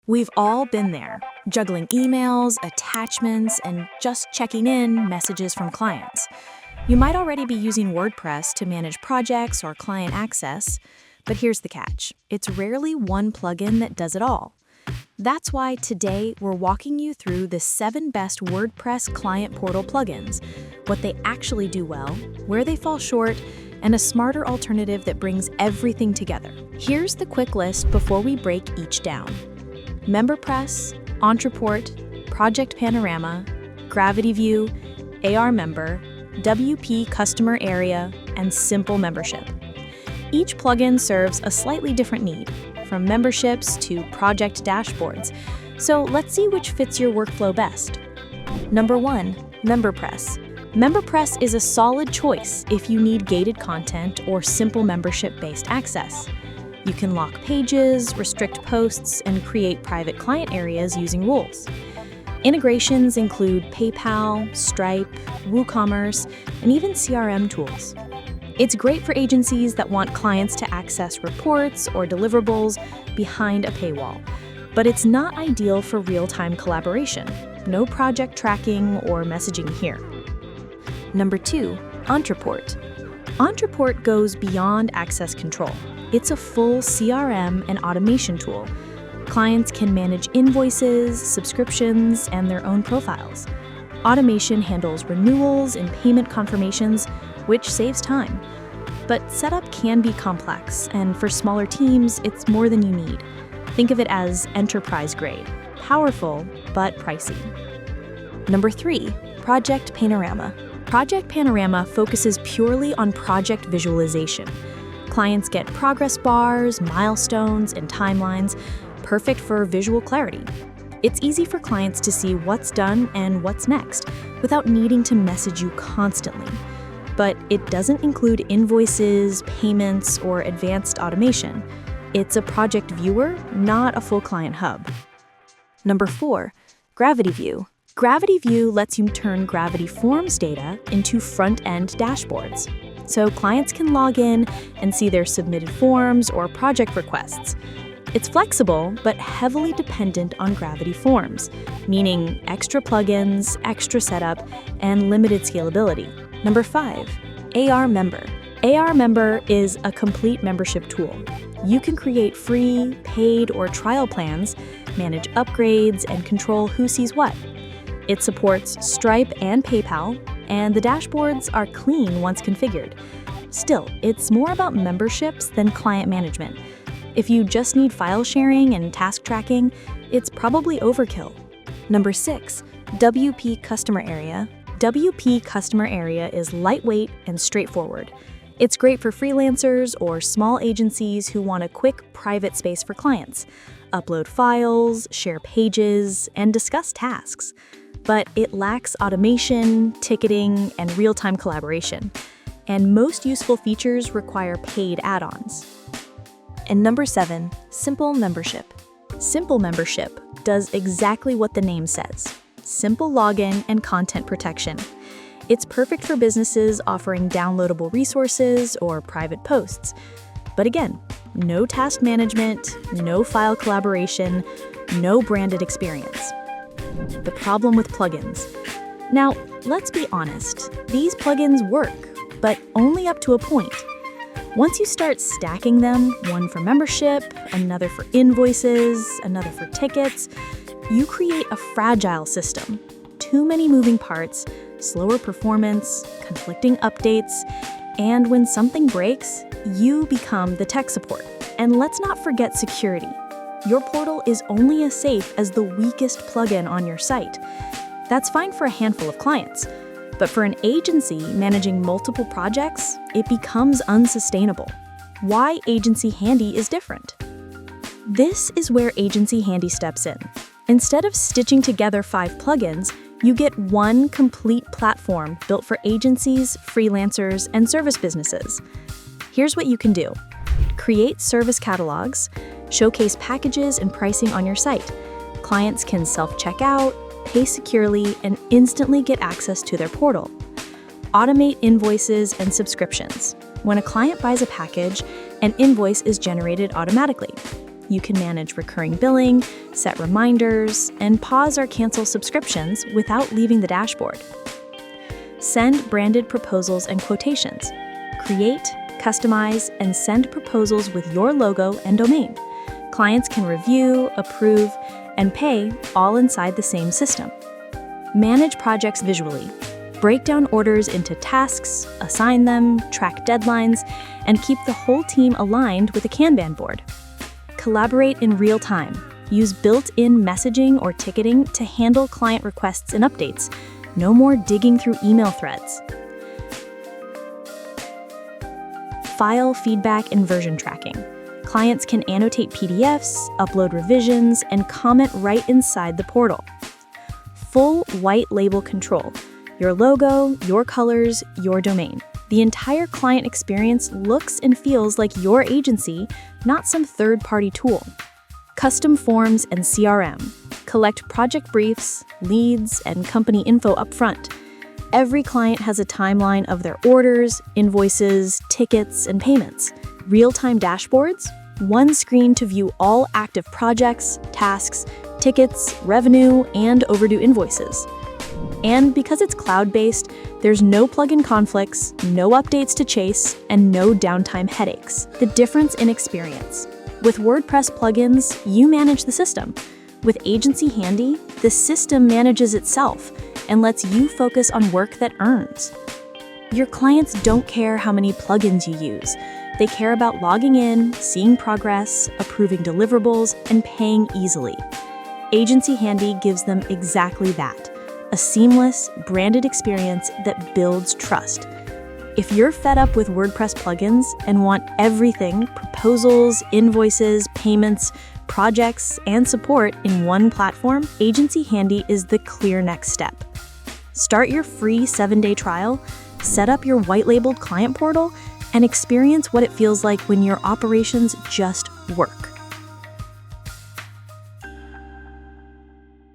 We've all been there, juggling emails, attachments, and just checking in messages from clients. You might already be using WordPress to manage projects or client access, but here's the catch. It's rarely one plugin that does it all. That's why today we're walking you through the 7 best WordPress client portal plugins, what they actually do well, where they fall short, and a smarter alternative that brings everything together. Here's the quick list before we break each down. MemberPress, Ontraport, Project Panorama, GravityView, ARMember, WP Customer Area, and Simple Membership. Each plugin serves a slightly different need, from memberships to project dashboards. So let's see which fits your workflow best. Number 1, MemberPress. MemberPress is a solid choice if you need gated content or simple membership-based access. You can lock pages, restrict posts, and create private client areas using rules. Integrations include PayPal, Stripe, WooCommerce, and even CRM tools. It's great for agencies that want clients to access reports or deliverables behind a paywall, but it's not ideal for real-time collaboration. No project tracking or messaging here. Number 2, Ontraport. Ontraport goes beyond access control. It's a full CRM and automation tool. Clients can manage invoices, subscriptions, and their own profiles. Automation handles renewals and payment confirmations, which saves time. But setup can be complex, and for smaller teams, it's more than you need. Think of it as enterprise grade, powerful, but pricey. Number 3, Project Panorama. Project Panorama focuses purely on project visualization. Clients get progress bars, milestones, and timelines, perfect for visual clarity. It's easy for clients to see what's done and what's next, without needing to message you constantly. But it doesn't include invoices, payments, or advanced automation. It's a project viewer, not a full client hub. Number 4, GravityView. GravityView lets you turn Gravity Forms data into front-end dashboards. So clients can log in and see their submitted forms or project requests. It's flexible, but heavily dependent on Gravity Forms, meaning extra plugins, extra setup, and limited scalability. Number 5, ARMember. ARMember is a complete membership tool. You can create free, paid, or trial plans, manage upgrades, and control who sees what. It supports Stripe and PayPal, and the dashboards are clean once configured. Still, it's more about memberships than client management. If you just need file sharing and task tracking, it's probably overkill. Number 6, WP Customer Area. WP Customer Area is lightweight and straightforward. It's great for freelancers or small agencies who want a quick, private space for clients. Upload files, share pages, and discuss tasks. But it lacks automation, ticketing, and real-time collaboration. And most useful features require paid add-ons. And number 7, Simple Membership. Simple Membership does exactly what the name says. Simple login and content protection. It's perfect for businesses offering downloadable resources or private posts. But again, no task management, no file collaboration, no branded experience. The problem with plugins. Now, let's be honest, these plugins work, but only up to a point. Once you start stacking them, one for membership, another for invoices, another for tickets, you create a fragile system. Too many moving parts, slower performance, conflicting updates, and when something breaks, you become the tech support. And let's not forget security. Your portal is only as safe as the weakest plugin on your site. That's fine for a handful of clients, but for an agency managing multiple projects, it becomes unsustainable. Why Agency Handy is different. This is where Agency Handy steps in. Instead of stitching together 5 plugins, you get one complete platform built for agencies, freelancers, and service businesses. Here's what you can do. Create service catalogs, showcase packages and pricing on your site. Clients can self-check out, pay securely, and instantly get access to their portal. Automate invoices and subscriptions. When a client buys a package, an invoice is generated automatically. You can manage recurring billing, set reminders, and pause or cancel subscriptions without leaving the dashboard. Send branded proposals and quotations. Create, customize, and send proposals with your logo and domain. Clients can review, approve, and pay all inside the same system. Manage projects visually. Break down orders into tasks, assign them, track deadlines, and keep the whole team aligned with a Kanban board. Collaborate in real time. Use built-in messaging or ticketing to handle client requests and updates. No more digging through email threads. File feedback and version tracking. Clients can annotate PDFs, upload revisions, and comment right inside the portal. Full white label control. Your logo, your colors, your domain. The entire client experience looks and feels like your agency, not some third-party tool. Custom forms and CRM. Collect project briefs, leads, and company info upfront. Every client has a timeline of their orders, invoices, tickets, and payments. Real-time dashboards, one screen to view all active projects, tasks, tickets, revenue, and overdue invoices. And because it's cloud-based, there's no plugin conflicts, no updates to chase, and no downtime headaches. The difference in experience. With WordPress plugins, you manage the system. With Agency Handy, the system manages itself and lets you focus on work that earns. Your clients don't care how many plugins you use. They care about logging in, seeing progress, approving deliverables, and paying easily. Agency Handy gives them exactly that. A seamless, branded experience that builds trust. If you're fed up with WordPress plugins and want everything, proposals, invoices, payments, projects, and support in one platform, Agency Handy is the clear next step. Start your free 7-day trial, set up your white-labeled client portal, and experience what it feels like when your operations just work.